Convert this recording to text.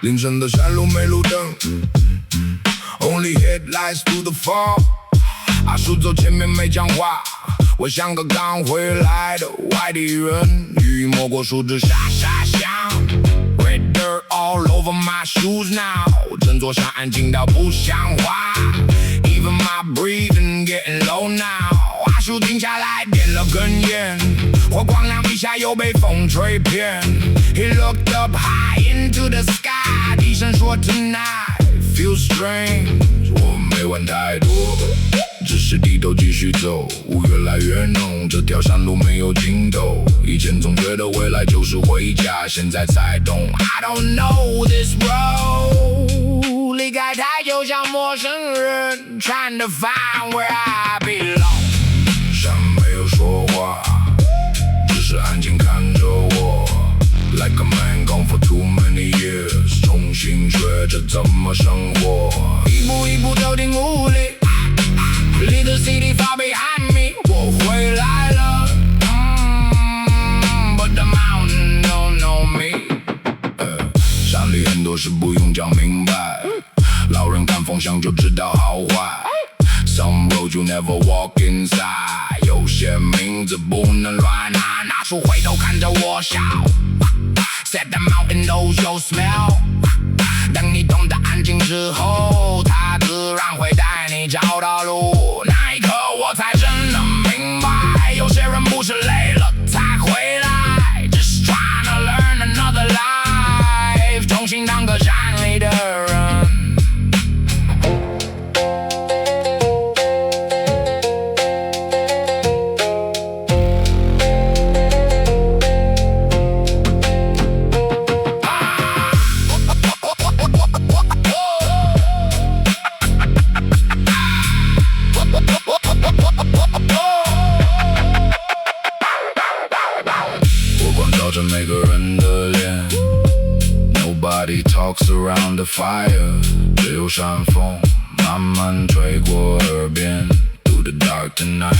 凌晨的山路没路灯 Only headlights to the fall 阿叔走前面没讲话，我像个刚回来的外地人，雨抹过树枝沙沙响 Red dirt all over my shoes now 整座山安静到不像话 Even my breathing getting low now 阿叔停下来点了根烟，火光亮一下又被风吹偏 He looked up high into the sky 低声说 Tonight feels strange 我没玩太多，只是低头继续走，雾越来越浓，这条山路没有尽头。以前总觉得未来就是回家，现在才懂 I don't know this road 离开太久像陌生人 Trying to find where I belong 山没有说话，只是安静看着我 Like a man gone for too many years 重新学着怎么生活，一步一步走进雾里Leave the city far behind me 我回来了 But the mountain don't know me 山里很多事不用讲明白，老人看风向就知道好坏 Some roads you never walk inside 有些名字不能乱拿，拿出回头看着我笑 Said the mountain knows your smell 等你懂得安静之后，它自然会带你找到路，那一刻我才真的明白，有些人不是累了才回来 Just trying to learn another life 重新当个山里的人每个人的脸 Nobody talks around the fire 只有山风慢慢吹过耳边 Through the dark tonight